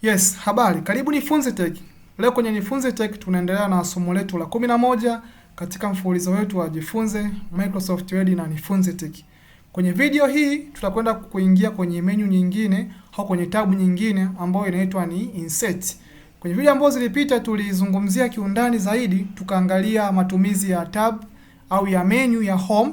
Yes, habari. Karibu Nifunze Tech. Leo kwenye Nifunze Tech tunaendelea na somo letu la 11 katika mfululizo wetu wa Jifunze Microsoft Word na Nifunze Tech. Kwenye video hii tutakwenda kuingia kwenye menu nyingine au kwenye tabu nyingine ambayo inaitwa ni Insert. Kwenye video ambazo zilipita tulizungumzia kiundani zaidi, tukaangalia matumizi ya tab au ya menu ya home,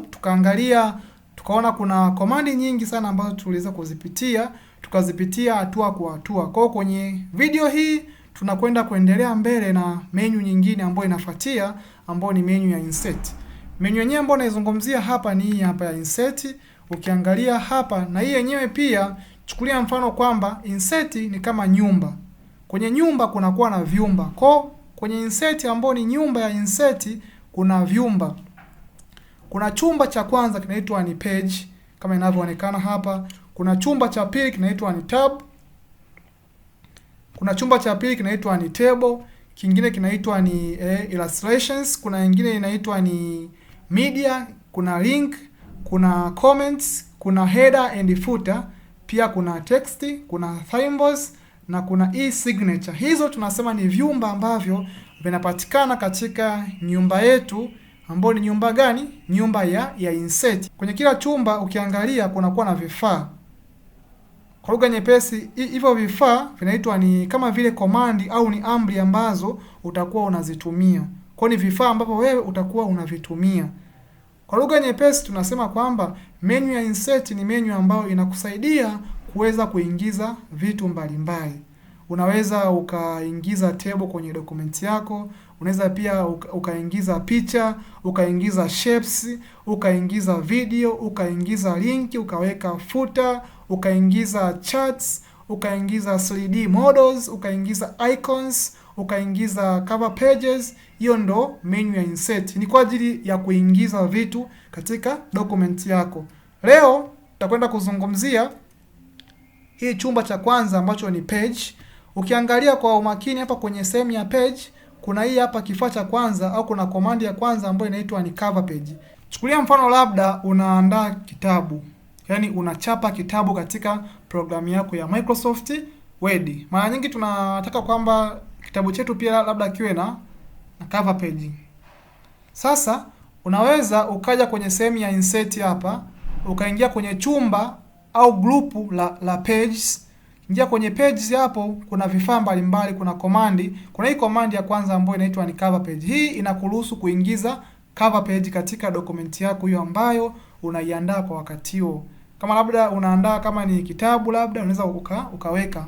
tukaona kuna komandi nyingi sana ambazo tuliweza kuzipitia, tukazipitia hatua kwa hatua. Kwa hiyo kwenye video hii tunakwenda kuendelea mbele na menu nyingine ambayo inafuatia, ambayo ni menu ya insert. Menu yenyewe ambayo naizungumzia hapa ni hii hapa ya insert. Ukiangalia hapa na hii yenyewe pia, chukulia mfano kwamba insert ni kama nyumba. Kwenye nyumba kunakuwa na vyumba. Kwa kwenye insert ambayo ni nyumba ya insert kuna vyumba. Kuna chumba cha kwanza kinaitwa ni page kama inavyoonekana hapa. Kuna chumba cha pili kinaitwa ni tab. Kuna chumba cha pili kinaitwa ni table, kingine kinaitwa ni illustrations, kuna nyingine inaitwa ni media, kuna link, kuna comments, kuna header and footer, pia kuna text, kuna symbols na kuna e-signature. Hizo tunasema ni vyumba ambavyo vinapatikana katika nyumba yetu, ambayo ni nyumba gani? Nyumba ya insert. Kwenye kila chumba ukiangalia kunakuwa na vifaa. Kwa lugha nyepesi, hivyo vifaa vinaitwa ni kama vile komandi au ni amri ambazo utakuwa unazitumia. Kwa ni vifaa ambavyo wewe utakuwa unavitumia. Kwa lugha nyepesi tunasema kwamba menu ya insert ni menu ambayo inakusaidia kuweza kuingiza vitu mbalimbali. Unaweza ukaingiza table kwenye dokumenti yako, unaweza pia ukaingiza picha, ukaingiza shapes, ukaingiza video, ukaingiza link, ukaweka footer, ukaingiza charts, ukaingiza 3D models, ukaingiza icons, ukaingiza cover pages. Hiyo ndo menu ya insert. Ni kwa ajili ya kuingiza vitu katika document yako. Leo tutakwenda kuzungumzia hii chumba cha kwanza ambacho ni page. Ukiangalia kwa umakini hapa kwenye sehemu ya page, kuna hii hapa kifaa cha kwanza au kuna command ya kwanza ambayo inaitwa ni cover page. Chukulia mfano labda unaandaa kitabu. Yaani unachapa kitabu katika programu yako ya Microsoft Word. Mara nyingi tunataka kwamba kitabu chetu pia labda kiwe na cover page. Sasa unaweza ukaja kwenye sehemu ya insert hapa, ukaingia kwenye chumba au grupu la pages. Ingia kwenye pages hapo, kuna vifaa mbalimbali, kuna komandi. Kuna hii komandi ya kwanza ambayo inaitwa ni cover page. Hii inakuruhusu kuingiza cover page katika dokumenti yako hiyo ambayo unaiandaa kwa wakati huo. Kama labda unaandaa kama ni kitabu labda unaweza ukaweka.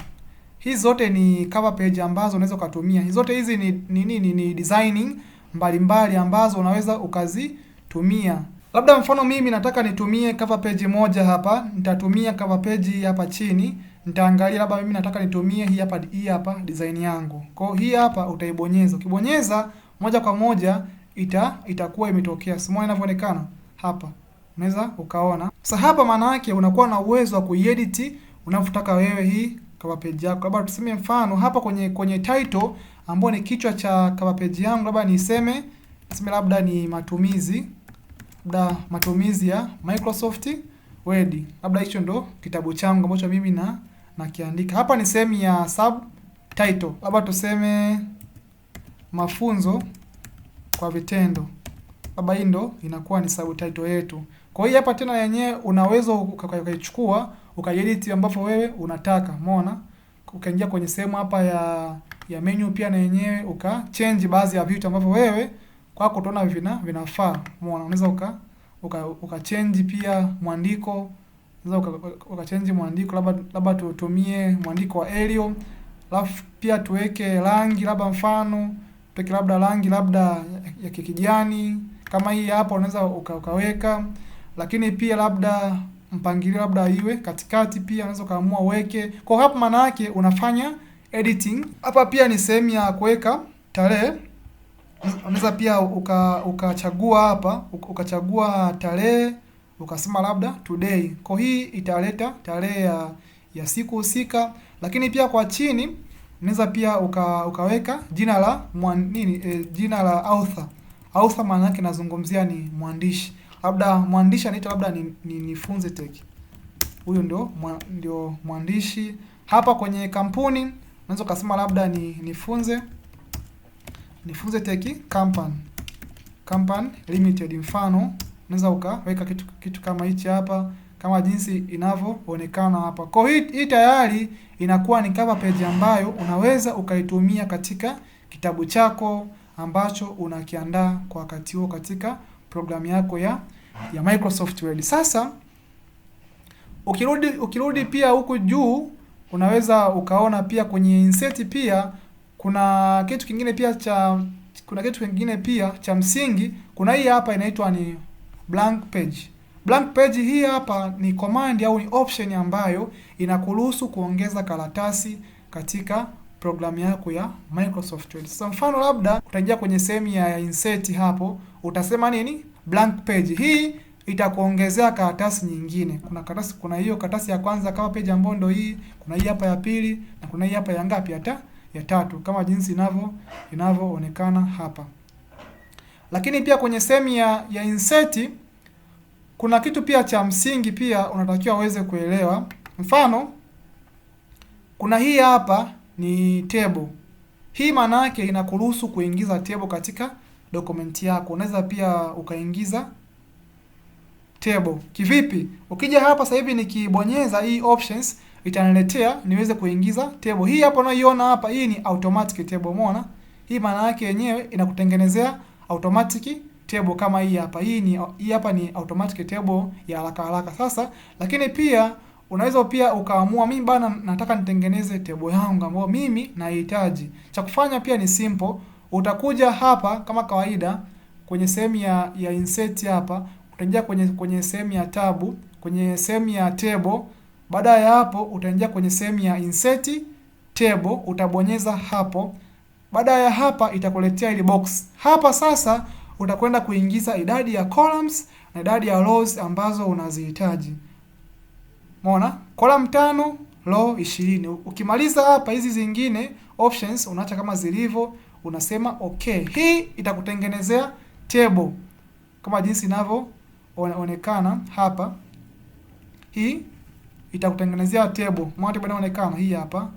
Hizi zote ni cover page ambazo unaweza ukatumia. Hizi zote hizi ni designing mbalimbali ambazo unaweza ukazitumia. Labda mfano mimi nataka nitumie cover page moja hapa, nitatumia cover page hapa chini. Nitaangalia labda mimi nataka nitumie hii hapa design yangu. Kwa hiyo hii hapa utaibonyeza. Ukibonyeza moja kwa moja itakuwa imetokea. Simuona inavyoonekana hapa. Unaweza ukaona. Sasa hapa maana yake unakuwa na uwezo wa kuedit unavyotaka wewe hii cover page yako. Labda tuseme mfano hapa kwenye title ambayo ni kichwa cha cover page yangu, labda niseme labda ni matumizi ya Microsoft Word. Labda hicho ndo kitabu changu ambacho mimi nakiandika. Hapa ni sehemu ya subtitle. Labda tuseme mafunzo kwa vitendo. Labda hii ndo inakuwa ni subtitle yetu. Kwa hiyo hapa tena yenyewe unaweza ukaichukua ukaedit ambapo wewe unataka. Umeona? Ukaingia kwenye sehemu hapa ya menu pia na yenyewe ukachange baadhi ya vitu ambavyo wewe kwako utaona vinafaa. Umeona? Unaweza ukachange pia mwandiko. Unaweza ukachange mwandiko, labda tutumie mwandiko wa Arial. Alafu pia tuweke rangi, labda mfano tuweke labda rangi labda ya kijani. Kama hii hapa unaweza ukaweka. Lakini pia labda mpangilio labda iwe katikati, pia unaweza kaamua uweke. Kwa hapa maana yake unafanya editing. Hapa pia ni sehemu ya kuweka tarehe. Unaweza pia ukachagua hapa, ukachagua tarehe, ukasema labda today. Kwa hii italeta tarehe ya siku husika. Lakini pia kwa chini unaweza pia ukaweka jina la jina la author. Author maana yake nazungumzia ni mwandishi. Labda mwandishi anaitwa labda ni Nifunze Tech. Huyo ndio mwandishi. Hapa kwenye kampuni unaweza kusema labda ni nifunze tech company limited, mfano unaweza ukaweka kitu kama hichi hapa, kama jinsi inavyoonekana hapa. Kwa hiyo hii tayari inakuwa ni cover page ambayo unaweza ukaitumia katika kitabu chako ambacho unakiandaa kwa wakati huo katika programu yako ya Microsoft Word. Sasa ukirudi pia huku juu unaweza ukaona pia kwenye insert pia kuna kitu kingine pia cha msingi. Kuna hii hapa inaitwa ni blank page. Blank page hii hapa ni command au ni option ambayo inakuruhusu kuongeza karatasi katika programu yako ya Microsoft Word. Sasa mfano labda utaingia kwenye sehemu ya insert hapo, utasema nini? Blank page. Hii itakuongezea karatasi nyingine. Kuna hiyo karatasi ya kwanza kama page ambayo ndio hii, kuna hii hapa ya pili na kuna hii hapa ya ngapi? Ya tatu, kama jinsi inavyoonekana hapa. Lakini pia kwenye sehemu ya insert kuna kitu pia cha msingi pia unatakiwa uweze kuelewa. Mfano kuna hii hapa ni table. Hii maana yake inakuruhusu kuingiza table katika dokumenti yako. Unaweza pia ukaingiza table. Kivipi? Ukija hapa sasa hivi nikibonyeza hii options itaniletea niweze kuingiza table. Hii hapa unaiona hapa, hii ni automatic table, umeona? Hii maana yake yenyewe inakutengenezea automatic table kama hii hapa. Hii hapa ni automatic table ya haraka. Sasa lakini pia unaweza pia ukaamua mimi bana nataka nitengeneze table yangu ambayo mimi nahitaji. Cha kufanya pia ni simple. Utakuja hapa kama kawaida kwenye sehemu ya insert hapa, utaingia kwenye sehemu ya tab, kwenye sehemu ya table. Baada ya hapo utaingia kwenye sehemu ya insert table, utabonyeza hapo. Baada ya hapa itakuletea ile box. Hapa sasa utakwenda kuingiza idadi ya columns na idadi ya rows ambazo unazihitaji. Umeona? Column 5, row 20. Ukimaliza hapa hizi zingine options unaacha kama zilivyo, unasema okay. Hii itakutengenezea table kama jinsi inavyoonekana hapa. Hii itakutengenezea table. Mwanzo inaonekana hii hapa.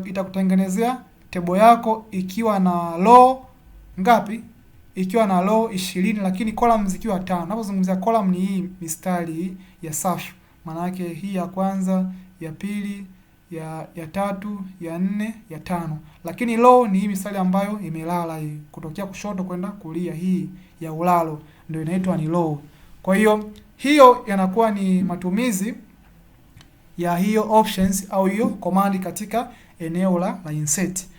Itakutengenezea table yako ikiwa na row ngapi? Ikiwa na row 20 lakini columns zikiwa 5. Ninapozungumzia column ni hii mistari ya safu. Maana yake hii ya kwanza, ya pili, ya tatu, ya nne, ya tano. Lakini row ni hii mistari ambayo imelala hii kutokea kushoto kwenda kulia, hii ya ulalo ndio inaitwa ni row. Kwa hiyo yanakuwa ni matumizi ya hiyo options au hiyo command katika eneo la insert.